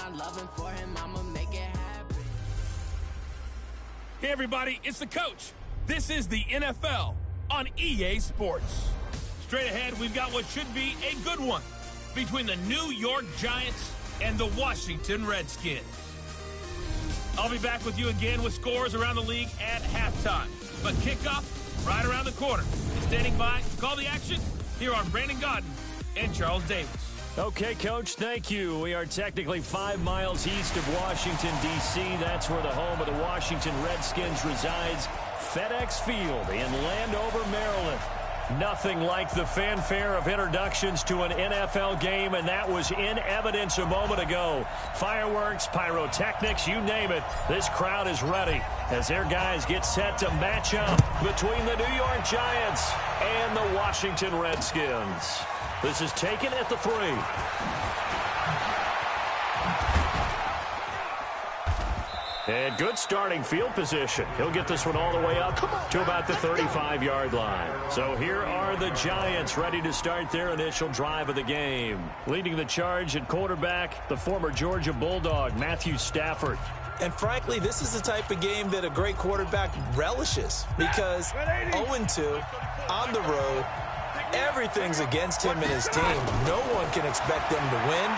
I'm loving for him, I'ma make it happen. Hey everybody, it's the coach. This is the NFL on EA Sports. Straight ahead, we've got what should be a good one between the New York Giants and the Washington Redskins. I'll be back with you again with scores around the league at halftime. But kickoff right around the corner. Standing by to call the action, here are Brandon Gaudin and Charles Davis. Okay, Coach, thank you. We are technically 5 miles east of Washington, D.C. That's where the home of the Washington Redskins resides, FedEx Field in Landover, Maryland. Nothing like the fanfare of introductions to an NFL game, and that was in evidence a moment ago. Fireworks, pyrotechnics, you name it. This crowd is ready as their guys get set to match up between the New York Giants and the Washington Redskins. This is taken at the 3. And good starting field position. He'll get this one all the way up to about the 35-yard line. So here are the Giants ready to start their initial drive of the game. Leading the charge at quarterback, the former Georgia Bulldog, Matthew Stafford. And frankly, this is the type of game that a great quarterback relishes because 0-2 on the road, everything's against him and his team. No one can expect them to win.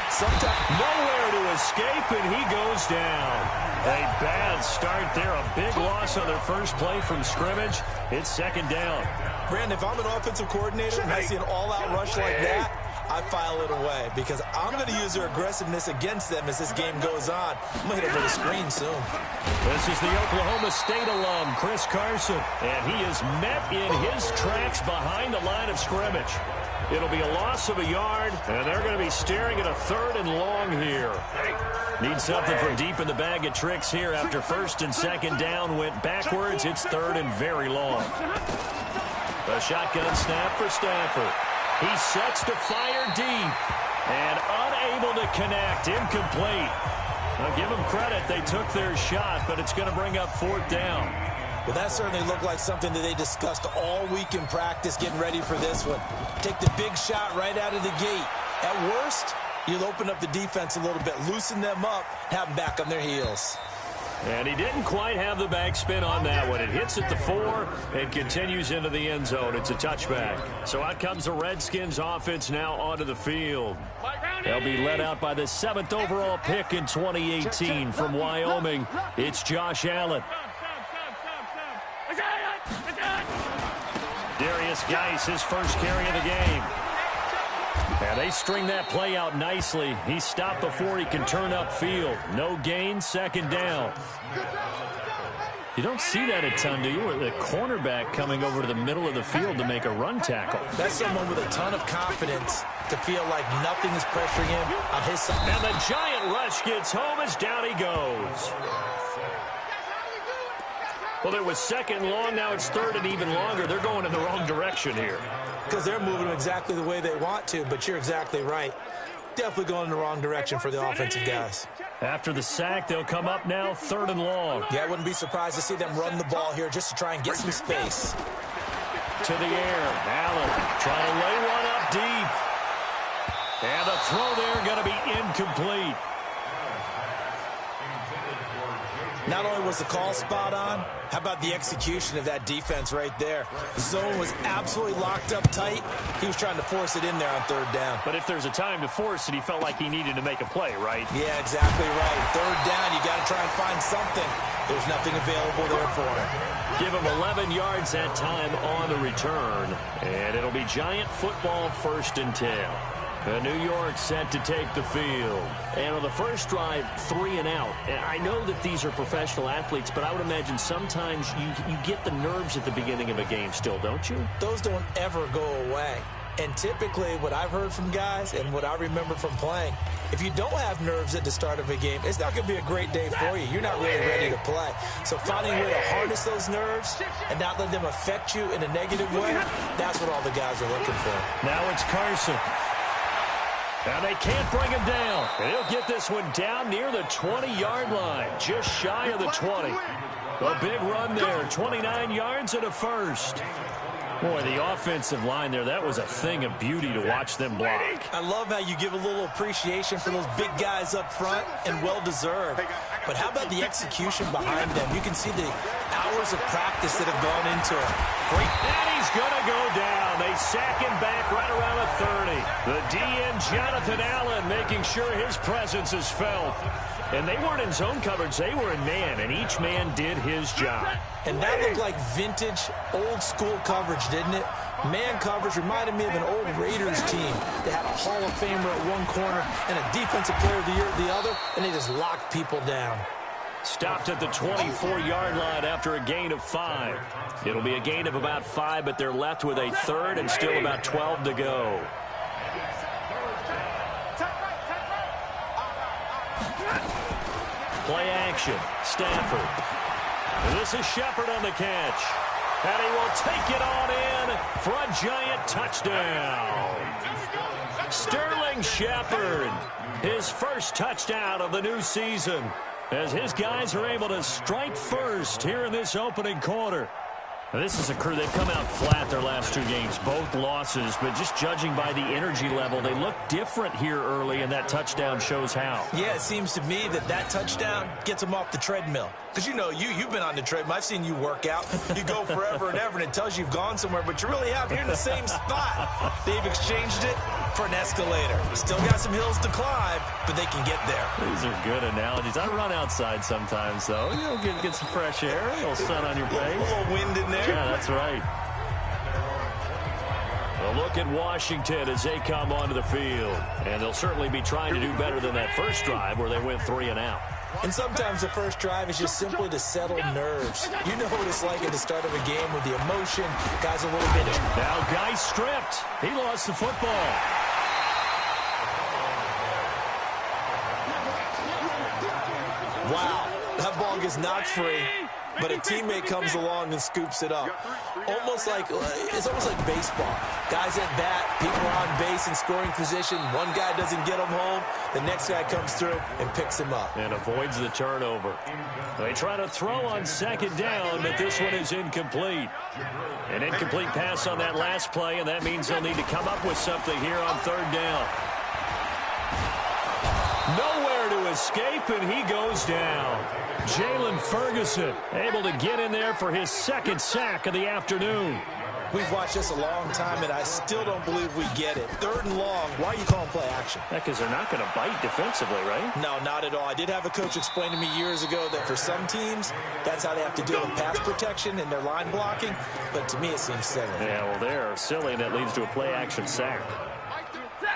Sometimes nowhere to escape, and he goes down. A bad start there. A big loss on their first play from scrimmage. It's second down. Brandon, if I'm an offensive coordinator and I see an all-out rush like that, I file it away because I'm going to use their aggressiveness against them as this game goes on. I'm going to hit over the screen soon. This is the Oklahoma State alum, Chris Carson, and he is met in his tracks behind the line of scrimmage. It'll be a loss of a yard, and they're going to be staring at a 3rd and long here. Need something from deep in the bag of tricks here after 1st and 2nd down went backwards. It's 3rd and very long. A shotgun snap for Stafford. He sets to fire deep and unable to connect. Incomplete. Now give them credit. They took their shot, but it's going to bring up 4th down. Well, that certainly looked like something that they discussed all week in practice, getting ready for this one. Take the big shot right out of the gate. At worst, you'll open up the defense a little bit, loosen them up, have them back on their heels. And he didn't quite have the backspin on that one. It hits at the 4 and continues into the end zone. It's a touchback. So out comes the Redskins offense now onto the field. They'll be led out by the 7th overall pick in 2018 from Wyoming. It's Josh Allen. Darius Geis, his first carry of the game. And they string that play out nicely. He's stopped before he can turn upfield. No gain, 2nd down. You don't see that a ton, do you? With a cornerback coming over to the middle of the field to make a run tackle. That's someone with a ton of confidence to feel like nothing is pressuring him on his side. And the giant rush gets home as down he goes. Well, it was 2nd long. Now it's 3rd and even longer. They're going in the wrong direction here. Because they're moving exactly the way they want to, but you're exactly right. Definitely going in the wrong direction for the offensive guys. After the sack, they'll come up now 3rd and long. Yeah, I wouldn't be surprised to see them run the ball here just to try and get some space. To the air. Allen trying to lay one up deep. And the throw there going to be incomplete. Not only was the call spot on, how about the execution of that defense right there? The zone was absolutely locked up tight. He was trying to force it in there on 3rd down. But if there's a time to force it, he felt like he needed to make a play, right? Yeah, exactly right. 3rd down, you got to try and find something. There's nothing available there for him. Give him 11 yards that time on the return. And it'll be Giant football 1st and 10. New York set to take the field. And on the first drive, 3 and out. And I know that these are professional athletes, but I would imagine sometimes you get the nerves at the beginning of a game still, don't you? Those don't ever go away. And typically what I've heard from guys and what I remember from playing, if you don't have nerves at the start of a game, it's not going to be a great day for you. You're not really ready to play. So finding a way to harness those nerves and not let them affect you in a negative way, that's what all the guys are looking for. Now it's Carson. Now they can't bring him down. And he'll get this one down near the 20-yard line, just shy of the 20. A big run there, 29 yards and a first. Boy, the offensive line there, that was a thing of beauty to watch them block. I love how you give a little appreciation for those big guys up front, and well-deserved. But how about the execution behind them? You can see the hours of practice that have gone into it. Great. And he's going to go down. They sack him back right around the 30. The DN, Jonathan Allen, making sure his presence is felt. And they weren't in zone coverage. They were in man, and each man did his job. And that looked like vintage, old-school coverage, didn't it? Man coverage reminded me of an old Raiders team. They had a Hall of Famer at one corner and a Defensive Player of the Year at the other, and they just locked people down. Stopped at the 24-yard line after a gain of 5. It'll be a gain of about 5, but they're left with a third and still about 12 to go. Play action. Stafford. This is Shepard on the catch. And he will take it on in for a giant touchdown. Sterling Shepard, his first touchdown of the new season, as his guys are able to strike first here in this opening quarter. Now, this is a crew, they've come out flat their last 2 games, both losses, but just judging by the energy level, they look different here early, and that touchdown shows how. Yeah, it seems to me that touchdown gets them off the treadmill. Because, you know, you've been on the treadmill. I've seen you work out. You go forever and ever, and it tells you you've gone somewhere, but you really have. You're in the same spot. They've exchanged it for an escalator. Still got some hills to climb, but they can get there. These are good analogies. I run outside sometimes, though. You know, get some fresh air, a little sun on your face. A little wind in there. Yeah, that's right. A look at Washington as they come onto the field. And they'll certainly be trying to do better than that first drive where they went 3 and out. And sometimes the first drive is just simply to settle nerves. You know what it's like at the start of a game with the emotion. Guys a little bit. Now, Guy stripped. He lost the football. Wow, that ball gets knocked free, but a teammate comes along and scoops it up. It's almost like baseball. Guys at bat, people are on base in scoring position. One guy doesn't get him home. The next guy comes through and picks him up. And avoids the turnover. They try to throw on second down, but this one is incomplete. An incomplete pass on that last play, and that means they'll need to come up with something here on third down. Nowhere to escape, and he goes down. Jalen Ferguson able to get in there for his second sack of the afternoon. We've watched this a long time, and I still don't believe we get it. 3rd and long, why are you calling play action? Because they're not going to bite defensively, right? No, not at all. I did have a coach explain to me years ago that for some teams, that's how they have to deal with pass protection and their line blocking. But to me, it seems silly. Yeah, well, they're silly, and that leads to a play action sack.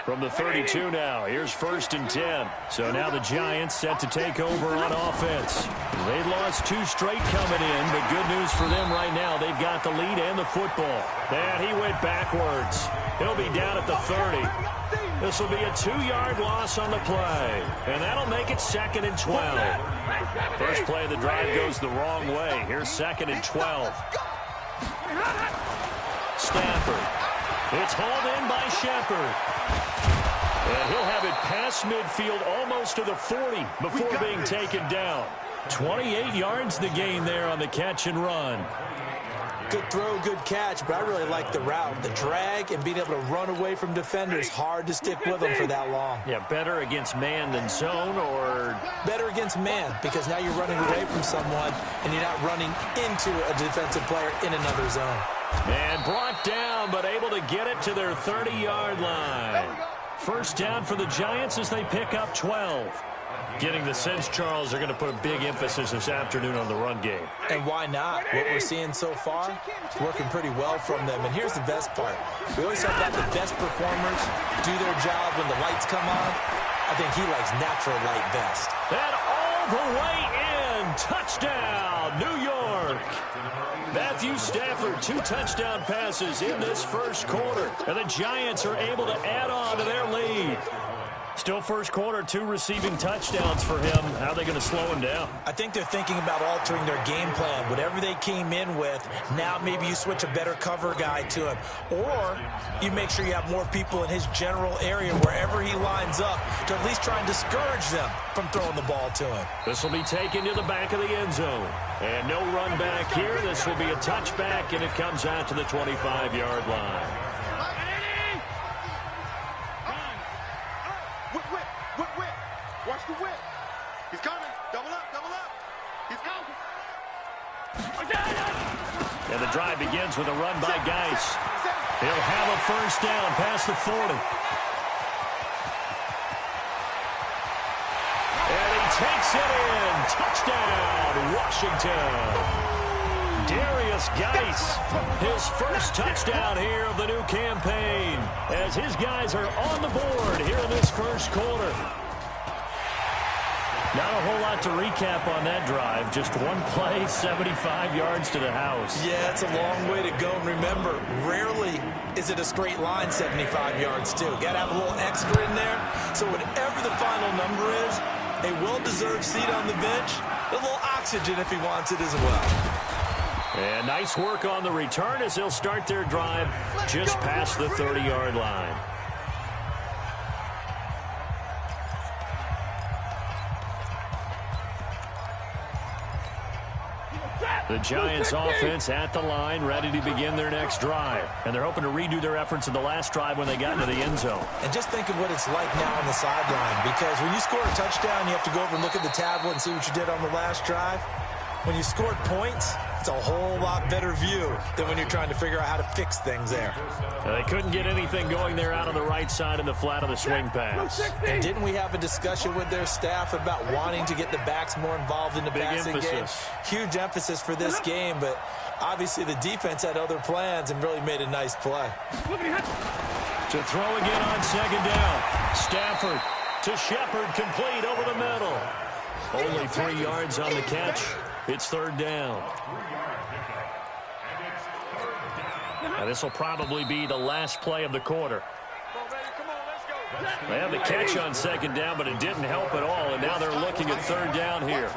From the 32 now, here's 1st and 10. So now the Giants set to take over on offense. They've lost 2 straight coming in, but good news for them right now. They've got the lead and the football. And he went backwards. He'll be down at the 30. This will be a 2-yard loss on the play. And that'll make it 2nd and 12. First play of the drive goes the wrong way. Here's 2nd and 12. Stafford. It's hauled in by Shepard. And he'll have it past midfield almost to the 40 before being taken down. 28 yards the gain there on the catch and run. Good throw, good catch, but I really like the route. The drag and being able to run away from defenders, hard to stick with them for that long. Yeah, better against man than zone, or? Better against man, because now you're running away from someone and you're not running into a defensive player in another zone. And brought down, but able to get it to their 30-yard line. First down for the Giants as they pick up 12. Getting the sense, Charles, they're going to put a big emphasis this afternoon on the run game. And why not? What we're seeing so far, working pretty well from them. And here's the best part. We always talk about the best performers do their job when the lights come on. I think he likes natural light best. And all the way in. Touchdown, New York. Matthew Stafford, 2 touchdown passes in this first quarter. And the Giants are able to add on to their lead. Still first quarter, 2 receiving touchdowns for him. How are they going to slow him down? I think they're thinking about altering their game plan. Whatever they came in with, now maybe you switch a better cover guy to him. Or you make sure you have more people in his general area wherever he lines up to at least try and discourage them from throwing the ball to him. This will be taken to the back of the end zone. And no run back here. This will be a touchback, and it comes out to the 25-yard line. Watch the whip. He's coming. Double up, double up. He's coming. And the drive begins with a run by Geis. He'll have a first down past the 40. And he takes it in. Touchdown, Washington. Darius Geis, his first touchdown here of the new campaign, as his guys are on the board here in this first quarter. Not a whole lot to recap on that drive. Just one play, 75 yards to the house. Yeah, it's a long way to go. And remember, rarely is it a straight line 75 yards, too. Got to have a little extra in there. So whatever the final number is, a well-deserved seat on the bench, a little oxygen if he wants it as well. And nice work on the return as they'll start their drive just past the 30-yard line. The Giants offense at the line, ready to begin their next drive. And they're hoping to redo their efforts in the last drive when they got into the end zone. And just think of what it's like now on the sideline, because when you score a touchdown, you have to go over and look at the tablet and see what you did on the last drive. When you scored points, it's a whole lot better view than when you're trying to figure out how to fix things there. They couldn't get anything going there out on the right side in the flat of the swing pass. And didn't we have a discussion with their staff about wanting to get the backs more involved in the passing game? Huge emphasis for this game, but obviously the defense had other plans and really made a nice play. To throw again on second down. Stafford to Shepard, complete over the middle. Only 3 yards on the catch. It's third down. Now this will probably be the last play of the quarter. They had the catch on second down, but it didn't help at all, and now they're looking at third down here.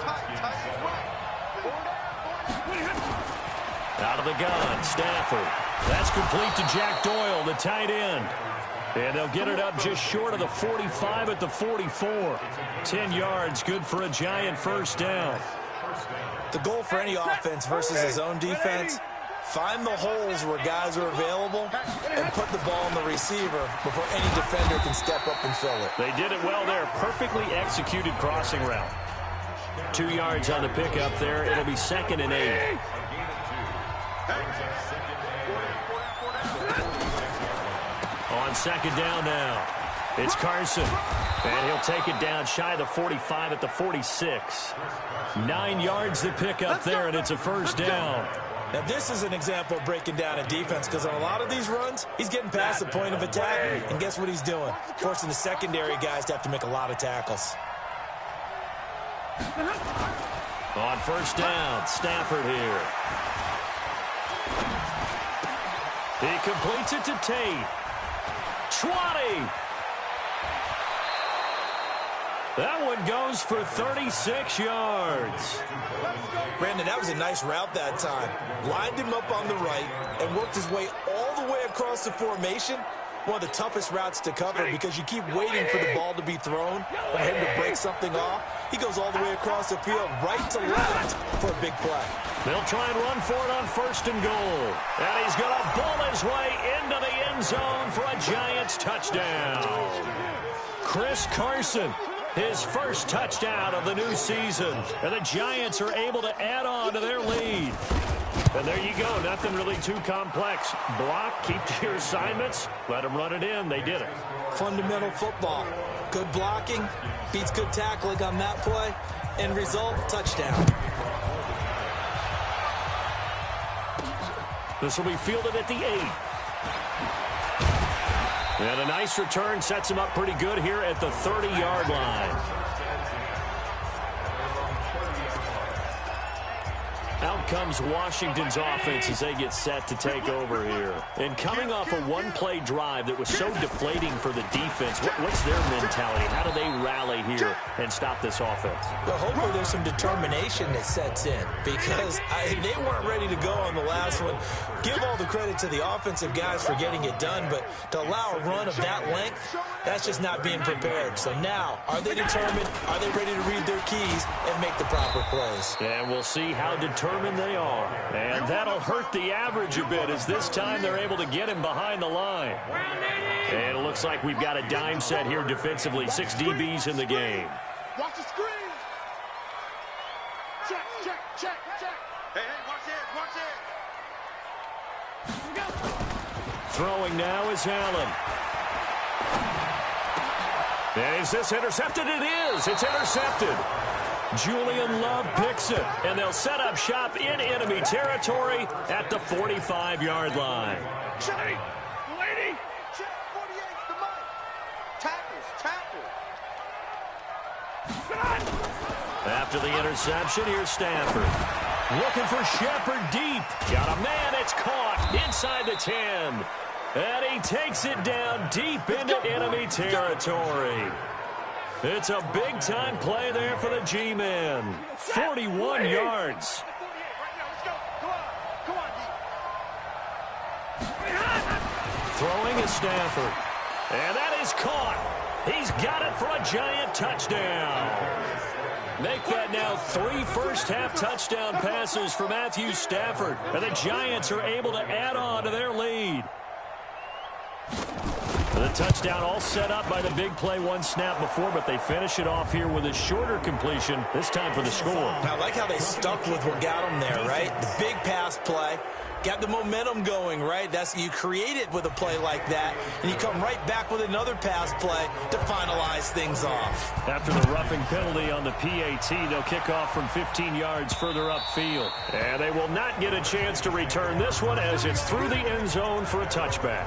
Out of the gun, Stafford. That's complete to Jack Doyle, the tight end. And they'll get it up just short of the 45 at the 44. 10 yards, good for a Giant first down. The goal for any offense versus his own defense, find the holes where guys are available and put the ball on the receiver before any defender can step up and fill it. They did it well there. Perfectly executed crossing route. 2 yards on the pickup there. It'll be second and 8. On second down now, it's Carson. And he'll take it down shy of the 45 at the 46. 9 yards to pick up there, and it's a first down. Now, this is an example of breaking down a defense, because on a lot of these runs, he's getting past the point of attack, and guess what he's doing? Forcing the secondary guys to have to make a lot of tackles. On first down, Stafford here. He completes it to Tate. 20. That one goes for 36 yards. Brandon, that was a nice route that time. Lined him up on the right and worked his way all the way across the formation. One of the toughest routes to cover because you keep waiting for the ball to be thrown or him to break something off. He goes all the way across the field, right to left, for a big play. They'll try and run for it on first and goal. And he's going to bull his way into the end zone for a Giants touchdown. Chris Carson, his first touchdown of the new season. And the Giants are able to add on to their lead. And there you go. Nothing really too complex. Block, keep to your assignments, let them run it in. They did it. Fundamental football. Good blocking, beats good tackling on that play, and result, touchdown. This will be fielded at the 8. And a nice return sets him up pretty good here at the 30-yard line. Out comes Washington's offense as they get set to take over here. And coming off a one-play drive that was so deflating for the defense, what's their mentality? How do they rally here and stop this offense? Well, hopefully there's some determination that sets in because they weren't ready to go on the last one. Give all the credit to the offensive guys for getting it done, but to allow a run of that length, that's just not being prepared. So now, are they determined? Are they ready to read their keys and make the proper plays? And we'll see how determined they are. And that'll hurt the average a bit as this time they're able to get him behind the line. And it looks like we've got a dime set here defensively. 6 DBs in the game. Watch the screen. Check, check, check, check. Hey, watch it. Throwing now is Allen. And is this intercepted? It is. It's intercepted. Julian Love picks it, and they'll set up shop in enemy territory at the 45-yard line. Check. Lady. Check. 48, the mic. Tackle. After the interception, here's Stafford. Looking for Shepard deep. Got a man. It's caught inside the 10. And he takes it down deep into enemy territory. It's a big-time play there for the G-men. 41 yards. Throwing is Stafford. And that is caught. He's got it for a giant touchdown. Make that now 3 first-half touchdown passes for Matthew Stafford. And the Giants are able to add on to their lead. The touchdown all set up by the big play one snap before, but they finish it off here with a shorter completion, this time for the score. I like how they stuck with what got them there, right? The big pass play. Got the momentum going, right? You create it with a play like that, and you come right back with another pass play to finalize things off. After the roughing penalty on the PAT, they'll kick off from 15 yards further upfield. And they will not get a chance to return this one as it's through the end zone for a touchback.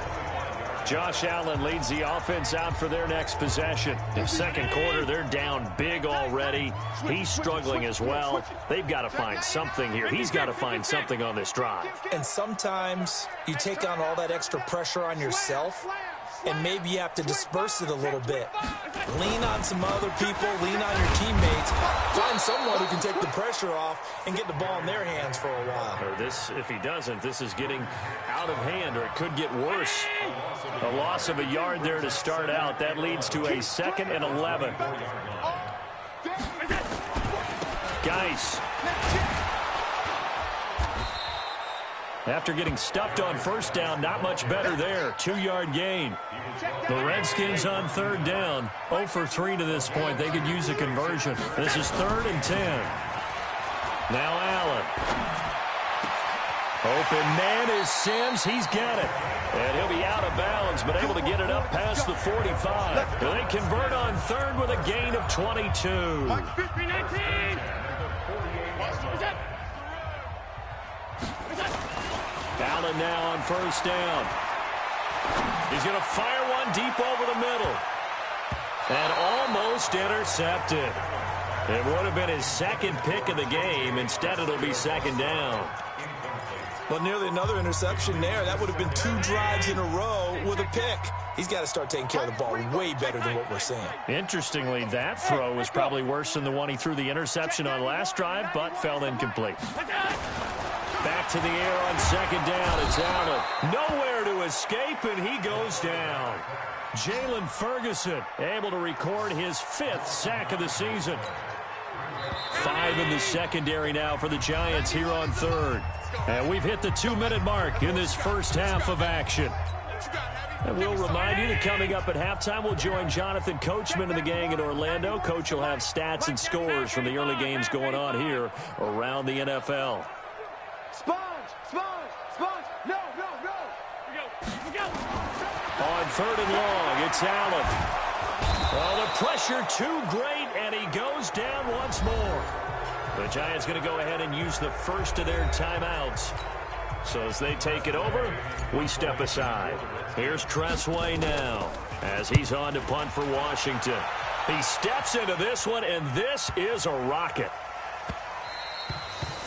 Josh Allen leads the offense out for their next possession. In second quarter, they're down big already. He's struggling as well. They've got to find something here. He's got to find something on this drive. And sometimes you take on all that extra pressure on yourself, and maybe you have to disperse it a little bit. Lean on some other people, lean on your teammates, find someone who can take the pressure off and get the ball in their hands for a while. Or this, if he doesn't, this is getting out of hand, or it could get worse. A loss of a yard there to start out. That leads to a 2nd and 11. Geis. After getting stuffed on first down, not much better there. 2-yard gain. The Redskins on third down. 0 for 3 to this point. They could use a conversion. This is 3rd and 10. Now Allen. Open man is Sims. He's got it. And he'll be out of bounds, but able to get it up past the 45. They convert on third with a gain of 22. Allen now on first down. He's going to fire one deep over the middle. And almost intercepted. It would have been his 2nd pick of the game. Instead, it'll be 2nd down. Well, nearly another interception there. That would have been 2 drives in a row with a pick. He's got to start taking care of the ball way better than what we're seeing. Interestingly, that throw was probably worse than the one he threw the interception on last drive, but fell incomplete. Back to the air on 2nd down. It's Allen. Nowhere to escape, and he goes down. Jalen Ferguson able to record his 5th sack of the season. 5 in the secondary now for the Giants here on third. And we've hit the 2-minute mark in this first half of action. And we'll remind you that coming up at halftime, we'll join Jonathan Coachman and the gang in Orlando. Coach will have stats and scores from the early games going on here around the NFL. Sponge! No! We go! On 3rd and long, it's Allen. Well, the pressure too great, and he goes down once more. The Giants going to go ahead and use the first of their timeouts. So as they take it over, we step aside. Here's Tressway now as he's on to punt for Washington. He steps into this one, and this is a rocket.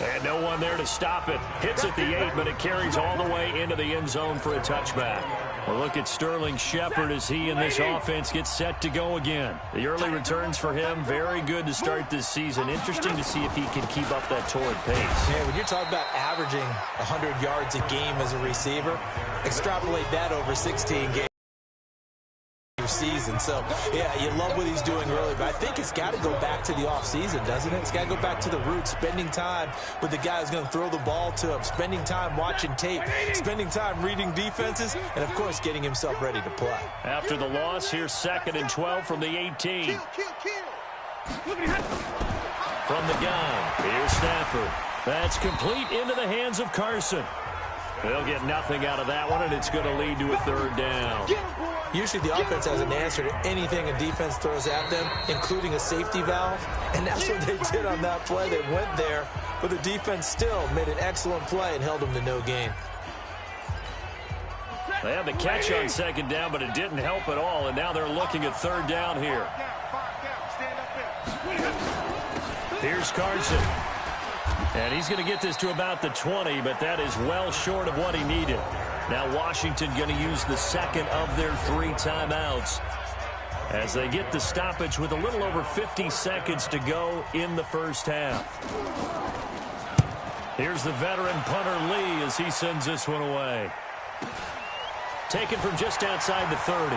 And no one there to stop it. Hits at the 8, but it carries all the way into the end zone for a touchback. Well, look at Sterling Shepard as he and this offense get set to go again. The early returns for him, very good to start this season. Interesting to see if he can keep up that torrid pace. Yeah, when you're talking about averaging 100 yards a game as a receiver, extrapolate that over 16 games. Season. So, yeah, you love what he's doing early, but I think it's got to go back to the offseason, doesn't it? It's got to go back to the roots, spending time with the guy who's going to throw the ball to him, spending time watching tape, spending time reading defenses, and, of course, getting himself ready to play. After the loss, here's 2nd and 12 from the 18. From the gun, here's Stafford. That's complete into the hands of Carson. They'll get nothing out of that one, and it's going to lead to a 3rd down. Usually the offense has an answer to anything a defense throws at them, including a safety valve, and that's what they did on that play. They went there, but the defense still made an excellent play and held them to no gain. They had the catch on 2nd down, but it didn't help at all, and now they're looking at 3rd down here. Here's Carson. And he's going to get this to about the 20, but that is well short of what he needed. Now Washington going to use the 2nd of their 3 timeouts as they get the stoppage with a little over 50 seconds to go in the first half. Here's the veteran punter Lee as he sends this one away. Taken from just outside the 30.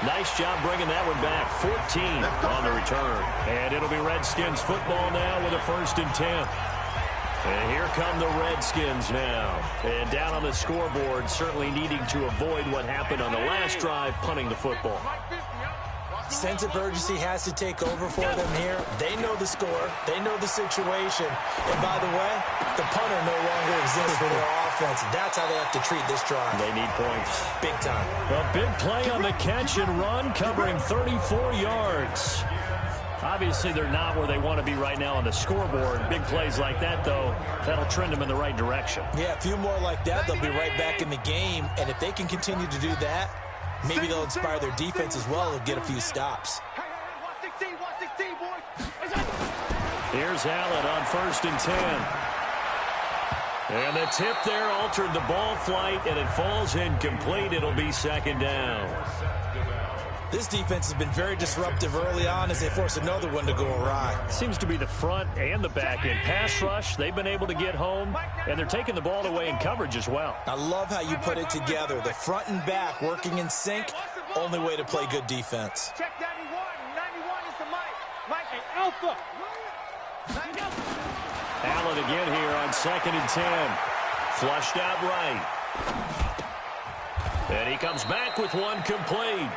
Nice job bringing that one back. 14 on the return. And it'll be Redskins football now with a 1st and 10. And here come the Redskins now. And down on the scoreboard, certainly needing to avoid what happened on the last drive, punting the football. Sense of urgency has to take over for them here. They know the score. They know the situation. And by the way, the punter no longer exists for their offense. That's how they have to treat this drive. They need points. Big time. A big play on the catch and run, covering 34 yards. Obviously, they're not where they want to be right now on the scoreboard. Big plays like that, though, that'll trend them in the right direction. Yeah, a few more like that, they'll be right back in the game. And if they can continue to do that, maybe they'll inspire their defense as well and get a few stops. Here's Allen on 1st and 10. And the tip there altered the ball flight, and it falls incomplete. It'll be 2nd down. This defense has been very disruptive early on as they force another one to go awry. Seems to be the front and the back end. Pass rush, they've been able to get home, and they're taking the ball away in coverage as well. I love how you put it together. The front and back working in sync, only way to play good defense. Check 91. 91 is the Mike. Mike and Alpha. Allen again here on 2nd and 10. Flushed out right. And he comes back with one complete.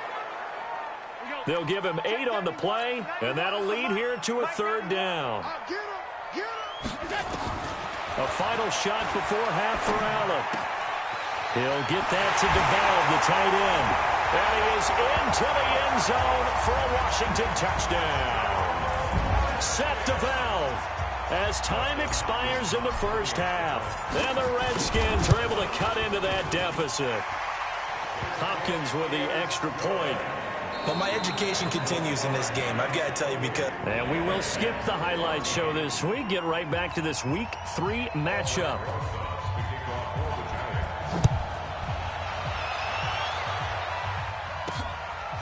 They'll give him 8 on the play, and that'll lead here to a 3rd down. A final shot before half for Allen. He'll get that to DeValve, the tight end. And he is into the end zone for a Washington touchdown. Set DeValve as time expires in the first half. And the Redskins are able to cut into that deficit. Hopkins with the extra point. But my education continues in this game, I've got to tell you, because... And we will skip the highlight show this week. Get right back to this Week 3 matchup.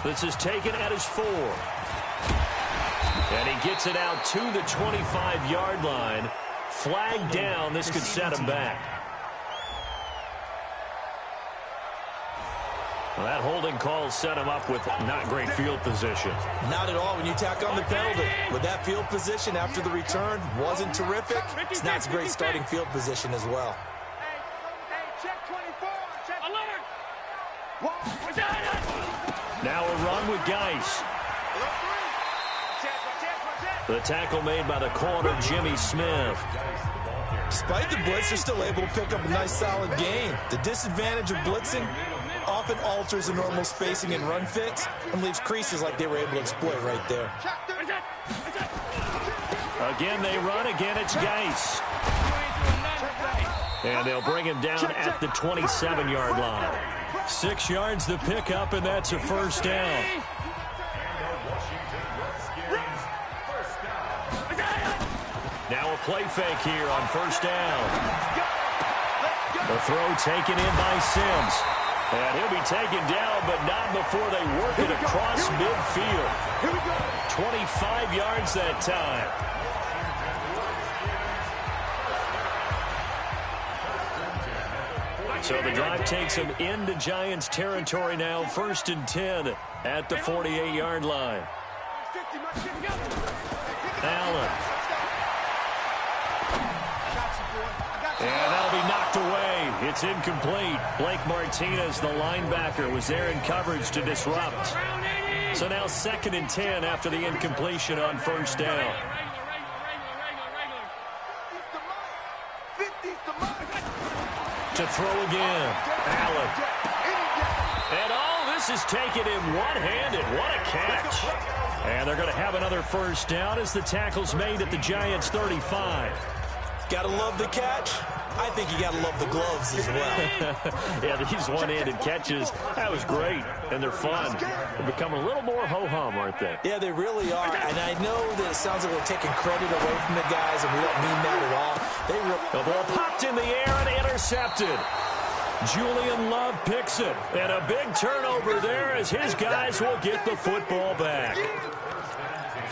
This is taken at his 4. And he gets it out to the 25-yard line. Flag down. This could set him back. Well, that holding call set him up with not great field position. Not at all when you tack on the penalty. With that field position after the return wasn't terrific. It's not a great starting field position as well. Hey, check 24. Check alert. Now a run with Geis. The tackle made by the corner, Jimmy Smith. Despite the blitz, they're still able to pick up a nice solid gain. The disadvantage of blitzing often alters the normal spacing and run fits and leaves creases like they were able to exploit right there. Again, they run. Again, it's Geis. And they'll bring him down at the 27-yard line. 6 yards to pick up, and that's a 1st down. play fake here on first down. The throw taken in by Sims. And he'll be taken down, but not before they work it across midfield. 25 yards that time. So the drive takes him into Giants territory now. 1st and 10 at the 48-yard line. Allen. And that'll be knocked away. It's incomplete. Blake Martinez, the linebacker, was there in coverage to disrupt. So now 2nd and 10 after the incompletion on first down. To throw again. Allen. And this is taken in one-handed. What a catch. And they're going to have another first down as the tackle's made at the Giants' 35. Gotta love the catch. I think you gotta love the gloves as well. Yeah, these one-handed catches, that was great, and they're fun. They become a little more ho-hum, aren't they? Yeah, they really are, and I know that it sounds like we're taking credit away from the guys, and we don't mean that at all. The ball popped in the air and intercepted. Julian Love picks it, and a big turnover there as his guys will get the football back.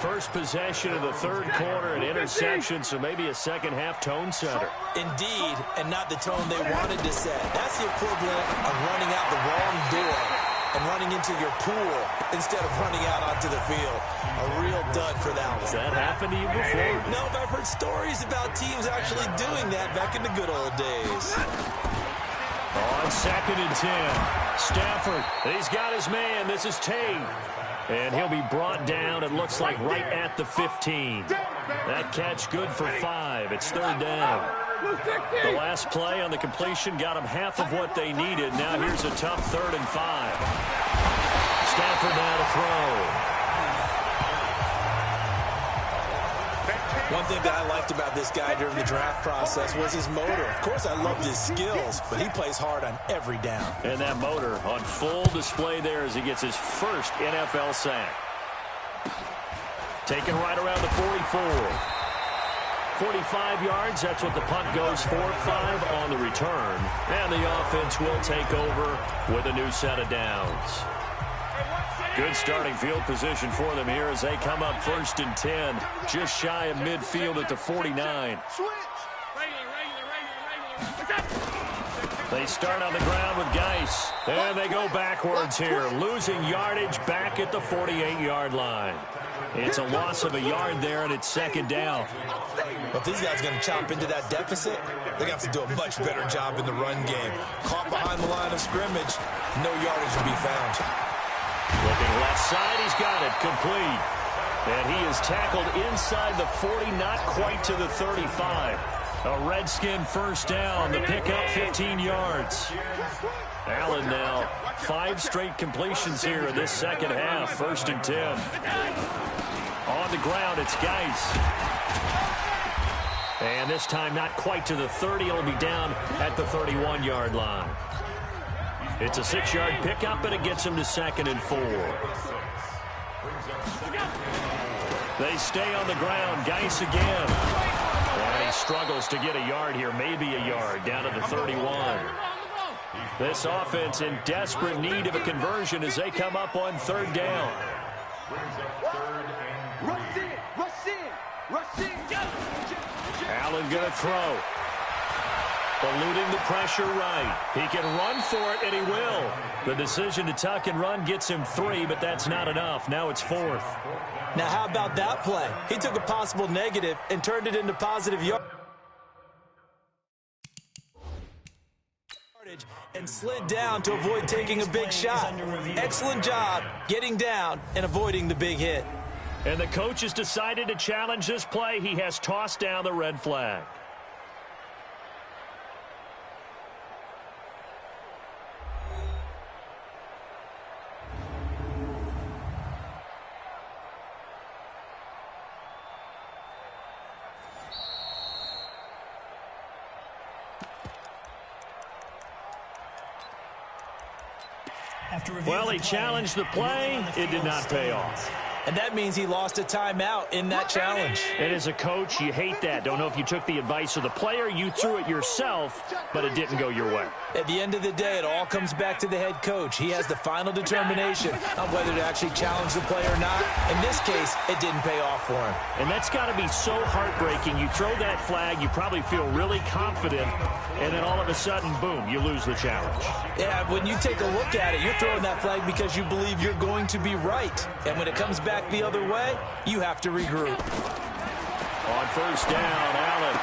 First possession of the third quarter, an interception, so maybe a second-half tone setter. Indeed, and not the tone they wanted to set. That's the equivalent of running out the wrong door and running into your pool instead of running out onto the field. A real dud for that one. Has that happened to you before? No, but I've heard stories about teams actually doing that back in the good old days. On 2nd and 10, Stafford, he's got his man. This is Tate. And he'll be brought down, it looks like, right at the 15. That catch good for 5. It's 3rd down. The last play on the completion got them half of what they needed. Now here's a tough 3rd and 5. Stafford now to throw. One thing that I liked about this guy during the draft process was his motor. Of course, I loved his skills, but he plays hard on every down. And that motor on full display there as he gets his first NFL sack. Taken right around the 44. 45 yards, that's what the punt goes for. 5 on the return. And the offense will take over with a new set of downs. Good starting field position for them here as they come up 1st and 10, just shy of midfield at the 49. They start on the ground with Geis, and they go backwards here, losing yardage back at the 48-yard line. It's a loss of a yard there, and it's 2nd down. But these guys are going to chop into that deficit. They're going to have to do a much better job in the run game. Caught behind the line of scrimmage, no yardage to be found. Looking left side, he's got it, complete. And he is tackled inside the 40, not quite to the 35. A Redskin first down, the pickup 15 yards. Allen now, 5 straight completions here in this second half, 1st and 10. On the ground, it's Geis. And this time not quite to the 30, it'll be down at the 31-yard line. It's a 6-yard pickup, and it gets him to 2nd and 4. They stay on the ground. Geis again. And he struggles to get a yard here, maybe a yard, down to the 31. This offense in desperate need of a conversion as they come up on 3rd down. Allen going to throw. Eluding the pressure right. He can run for it, and he will. The decision to tuck and run gets him 3, but that's not enough. Now it's 4th. Now, how about that play? He took a possible negative and turned it into positive yardage and slid down to avoid taking a big shot. Excellent job getting down and avoiding the big hit. And the coach has decided to challenge this play. He has tossed down the red flag. Well, he challenged the play. It did not pay off. And that means he lost a timeout in that challenge. And as a coach, you hate that. Don't know if you took the advice of the player, you threw it yourself, but it didn't go your way. At the end of the day, it all comes back to the head coach. He has the final determination on whether to actually challenge the play or not. In this case, it didn't pay off for him. And that's got to be so heartbreaking. You throw that flag, you probably feel really confident, and then all of a sudden, boom, you lose the challenge. Yeah, when you take a look at it, you're throwing that flag because you believe you're going to be right. And when it comes back the other way, you have to regroup. On first down, Allen.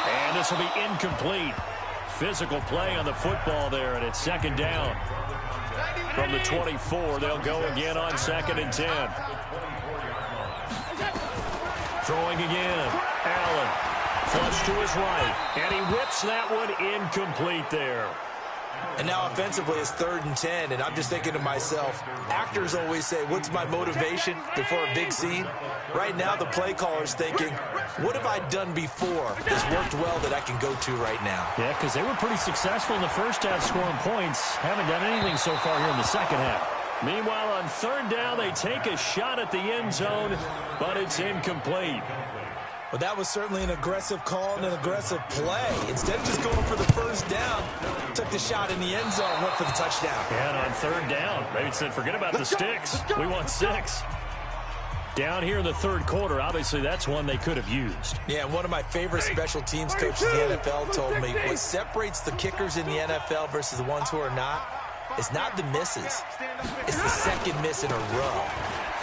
And this will be incomplete. Physical play on the football there, and it's second down. From the 24, they'll go again on 2nd and 10. Throwing again. Allen. Flush to his right. And he whips that one incomplete there. And now offensively it's 3rd and 10, and I'm just thinking to myself, actors always say, what's my motivation before a big scene? Right now the play caller's thinking, what have I done before that's worked well that I can go to right now? Yeah, because they were pretty successful in the first half scoring points. Haven't done anything so far here in the second half. Meanwhile, on 3rd down, they take a shot at the end zone, but it's incomplete. Well, that was certainly an aggressive call and an aggressive play. Instead of just going for the first down, took the shot in the end zone, went for the touchdown. And on 3rd down, maybe said, forget about the sticks. We want 6. Down here in the 3rd quarter, obviously that's one they could have used. Yeah, and one of my favorite special teams coaches in the NFL told me what separates the kickers in the NFL versus the ones who are not is not the misses. It's the second miss in a row.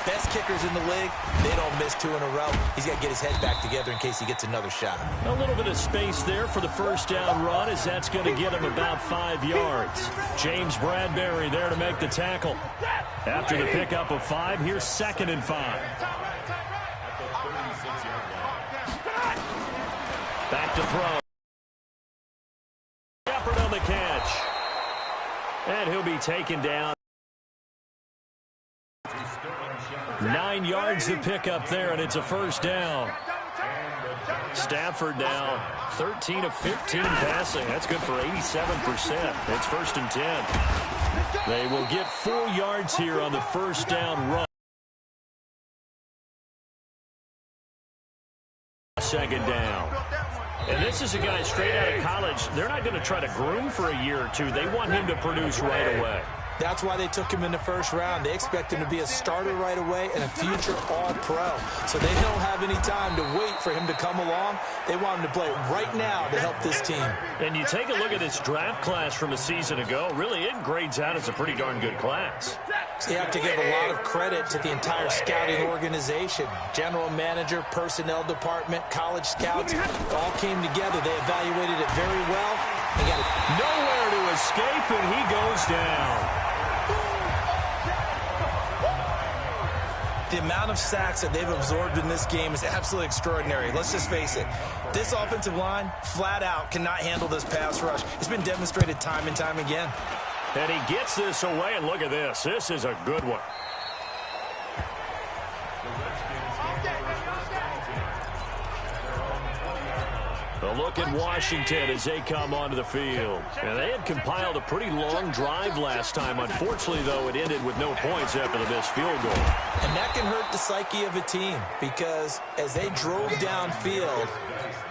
Best kickers in the league, they don't miss 2 in a row. He's got to get his head back together in case he gets another shot. A little bit of space there for the first down run, as that's going to get him about 5 yards. James Bradbury there to make the tackle. After the pickup of 5, here's 2nd and 5. Back to throw. Shepard on the catch. And he'll be taken down. 9 yards to pick up there, and it's a first down. Stafford now 13 of 15 passing. That's good for 87%. It's 1st and 10. They will get 4 yards here on the first down run. 2nd down. And this is a guy straight out of college. They're not going to try to groom for a year or two. They want him to produce right away. That's why they took him in the first round. They expect him to be a starter right away and a future all-pro. So they don't have any time to wait for him to come along. They want him to play right now to help this team. And you take a look at this draft class from a season ago. Really, it grades out as a pretty darn good class. So you have to give a lot of credit to the entire scouting organization. General manager, personnel department, college scouts, all came together. They evaluated it very well. They got it. Nowhere to escape, and he goes down. The amount of sacks that they've absorbed in this game is absolutely extraordinary. Let's just face it. This offensive line, flat out, cannot handle this pass rush. It's been demonstrated time and time again. And he gets this away, and look at this. This is a good one. A look at Washington as they come onto the field. And they had compiled a pretty long drive last time. Unfortunately, though, it ended with no points after the missed field goal. And that can hurt the psyche of a team because as they drove downfield,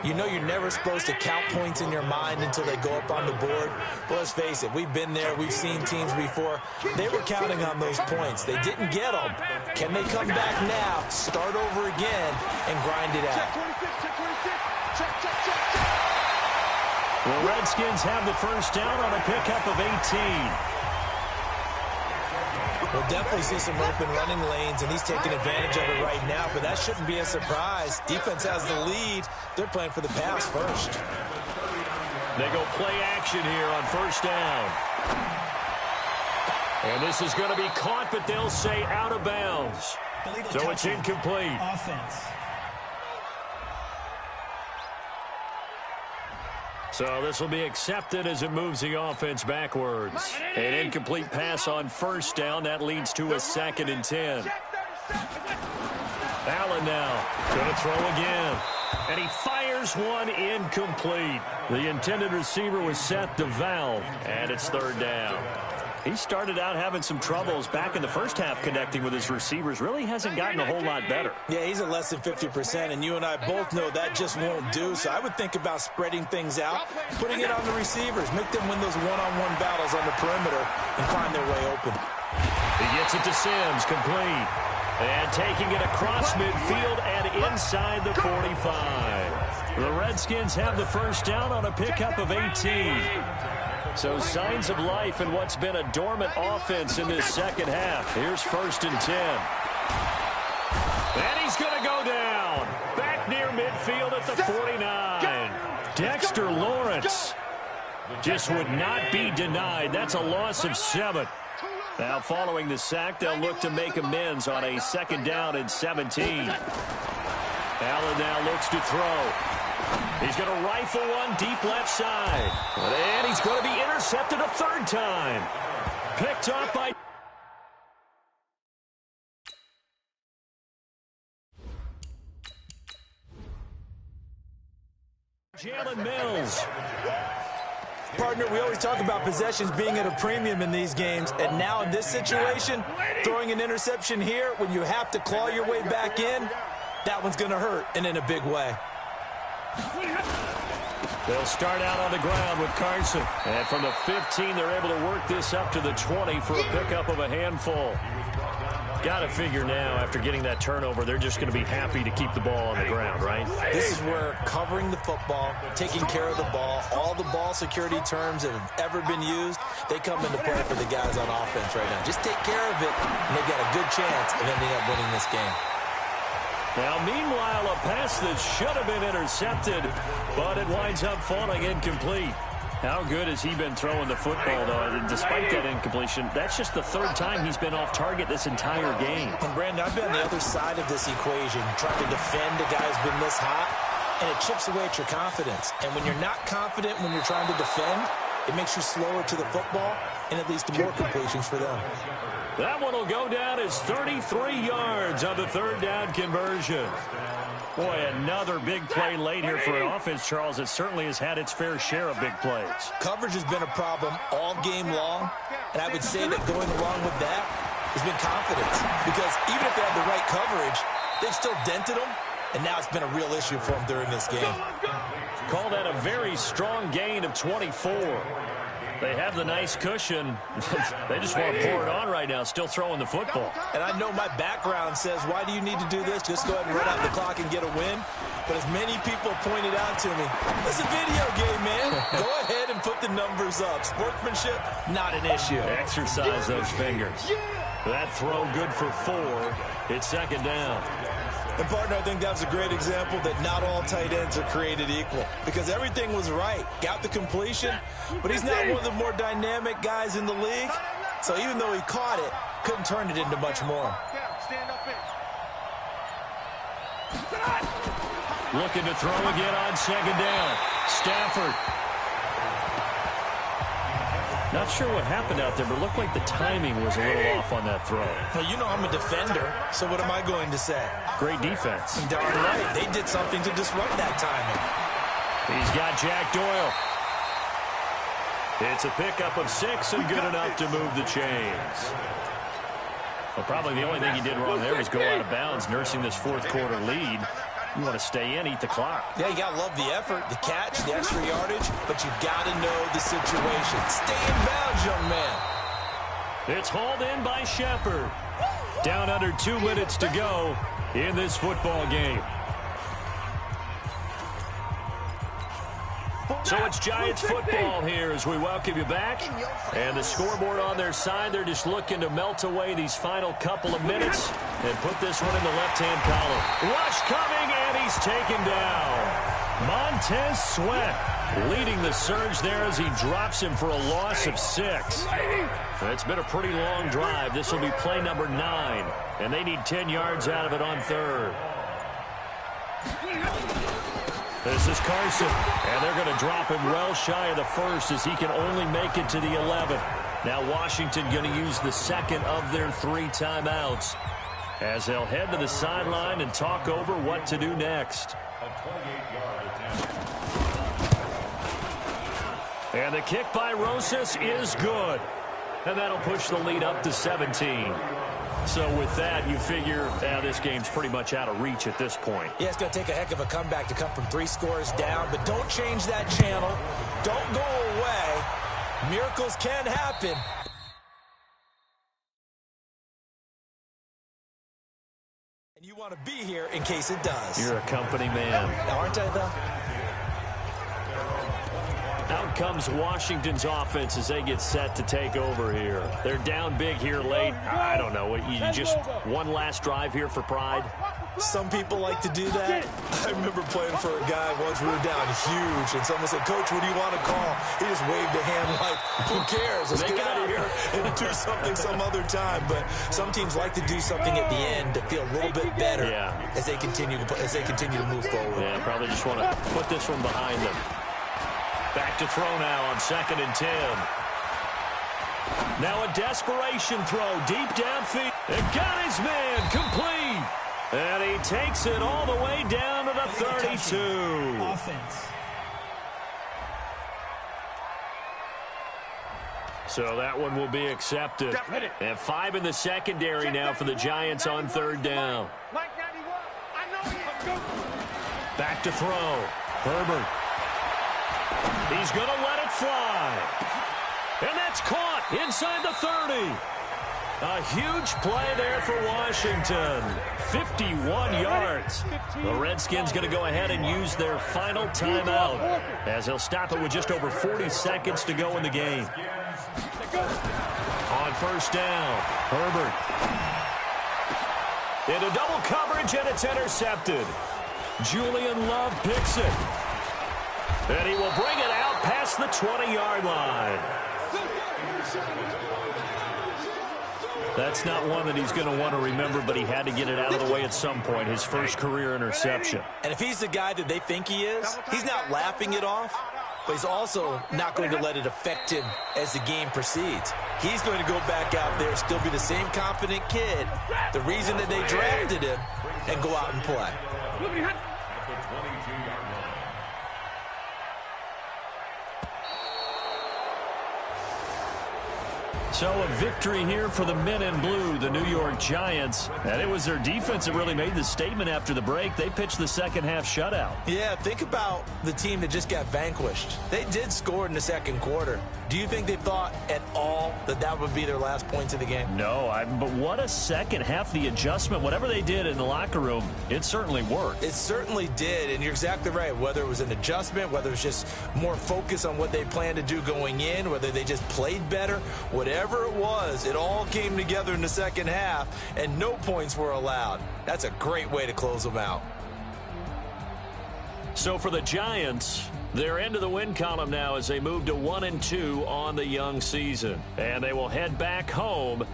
you know you're never supposed to count points in your mind until they go up on the board. But let's face it, we've been there. We've seen teams before. They were counting on those points. They didn't get them. Can they come back now, start over again, and grind it out? The Redskins have the first down on a pickup of 18. We'll definitely see some open running lanes, and he's taking advantage of it right now, but that shouldn't be a surprise. Defense has the lead. They're playing for the pass first. They go play action here on first down. And this is going to be caught, but they'll say out of bounds. So it's incomplete. Offense. So this will be accepted as it moves the offense backwards. An incomplete pass on first down. That leads to a 2nd and 10. Allen now going to throw again. And he fires one incomplete. The intended receiver was set to Valve. And it's 3rd down. He started out having some troubles back in the first half connecting with his receivers. Really hasn't gotten a whole lot better. Yeah, he's at less than 50%, and you and I both know that just won't do. So I would think about spreading things out, putting it on the receivers, make them win those one-on-one battles on the perimeter and find their way open. He gets it to Sims, complete. And taking it across midfield and inside the 45. The Redskins have the first down on a pickup of 18. So signs of life in what's been a dormant offense in this second half. Here's 1st and 10. And he's going to go down. Back near midfield at the 49. Dexter Lawrence just would not be denied. That's a loss of 7. Now following the sack, they'll look to make amends on a 2nd down and 17. Allen now looks to throw. He's going to rifle one deep left side. And he's going to be intercepted a 3rd time. Picked off by... Jalen Mills. Partner, we always talk about possessions being at a premium in these games, and now in this situation, throwing an interception here when you have to claw your way back in, that one's going to hurt, and in a big way. They'll start out on the ground with Carson. And from the 15, they're able to work this up to the 20 for a pickup of a handful. Got to figure now, after getting that turnover, they're just going to be happy to keep the ball on the ground, right? This is where covering the football, taking care of the ball, all the ball security terms that have ever been used, they come into play for the guys on offense right now. Just take care of it, and they've got a good chance of ending up winning this game. Now, meanwhile, a pass that should have been intercepted, but it winds up falling incomplete. How good has he been throwing the football, though? And despite that incompletion, that's just the 3rd time he's been off target this entire game. And, Brandon, I've been on the other side of this equation, trying to defend a guy who's been this hot, and it chips away at your confidence. And when you're not confident when you're trying to defend, it makes you slower to the football, and it leads to more completions for them. That one will go down as 33 yards on the 3rd down conversion. Boy, another big play late here for an offense, Charles, that certainly has had its fair share of big plays. Coverage has been a problem all game long, and I would say that going along with that has been confidence. Because even if they had the right coverage, they've still dented them, and now it's been a real issue for them during this game. Call that a very strong gain of 24. They have the nice cushion. They just want to pour it on right now, still throwing the football. And I know my background says, why do you need to do this? Just go ahead and run out the clock and get a win. But as many people pointed out to me, it's a video game, man. Go ahead and put the numbers up. Sportsmanship, not an issue. Exercise those fingers. That throw good for 4. It's 2nd down. And, partner, I think that was a great example that not all tight ends are created equal. Because everything was right. Got the completion, but he's not one of the more dynamic guys in the league. So even though he caught it, couldn't turn it into much more. Looking to throw again on 2nd down. Stafford. Not sure what happened out there, but it looked like the timing was a little off on that throw. Well, you know I'm a defender, so what am I going to say? Great defense. Darn right. They did something to disrupt that timing. He's got Jack Doyle. It's a pickup of 6 and good enough to move the chains. Well, probably the only thing he did wrong there was go out of bounds, nursing this 4th quarter lead. You want to stay in, eat the clock. Yeah, you got to love the effort, the catch, the extra yardage, but you got to know the situation. Stay in bounds, young man. It's hauled in by Shepard. Down under 2 minutes to go in this football game. So it's Giants football here as we welcome you back. And the scoreboard on their side, they're just looking to melt away these final couple of minutes and put this one in the left-hand column. Rush coming, and he's taken down. Montez Sweat leading the surge there as he drops him for a loss of 6. It's been a pretty long drive. This will be play number 9, and they need 10 yards out of it on 3rd. This is Carson, and they're going to drop him well shy of the 1st as he can only make it to the 11th. Now Washington going to use the 2nd of their 3 timeouts as they'll head to the sideline and talk over what to do next. And the kick by Rosas is good. And that'll push the lead up to 17. So with that, you figure this game's pretty much out of reach at this point. Yeah, it's going to take a heck of a comeback to come from 3 scores down, but don't change that channel. Don't go away. Miracles can happen. And you want to be here in case it does. You're a company man. Aren't I, though? Out comes Washington's offense as they get set to take over here. They're down big here late. I don't know. You just one last drive here for pride? Some people like to do that. I remember playing for a guy once we were down huge, and someone said, "Coach, what do you want to call?" He just waved a hand like, who cares? Let's get out of here and do something some other time. But some teams like to do something at the end to feel a little bit better as they continue to move forward. Yeah, probably just want to put this one behind them. Back to throw now on 2nd and 10. Now a desperation throw deep downfield. It got his man complete. And he takes it all the way down to the 32. Offense. So that one will be accepted. And 5 in the secondary now for the Giants on 3rd down. Back to throw. Herbert. He's going to let it fly. And that's caught inside the 30. A huge play there for Washington. 51 yards. The Redskins going to go ahead and use their final timeout as they'll stop it with just over 40 seconds to go in the game. On 1st down, Herbert. Into double coverage, and it's intercepted. Julian Love picks it. And he will bring it out past the 20-yard line. That's not one that he's going to want to remember, but he had to get it out of the way at some point, his first career interception. And if he's the guy that they think he is, he's not laughing it off, but he's also not going to let it affect him as the game proceeds. He's going to go back out there, still be the same confident kid, the reason that they drafted him, and go out and play. So a victory here for the men in blue, the New York Giants. And it was their defense that really made the statement after the break. They pitched the second half shutout. Yeah, think about the team that just got vanquished. They did score in the second quarter. Do you think they thought at all that that would be their last points of the game? No, but what a second half. The adjustment, whatever they did in the locker room, it certainly worked. It certainly did, and you're exactly right. Whether it was an adjustment, whether it was just more focus on what they planned to do going in, whether they just played better, whatever it was, it all came together in the second half, and no points were allowed. That's a great way to close them out. So for the Giants, they're into the win column now as they move to 1-2 on the young season. And they will head back home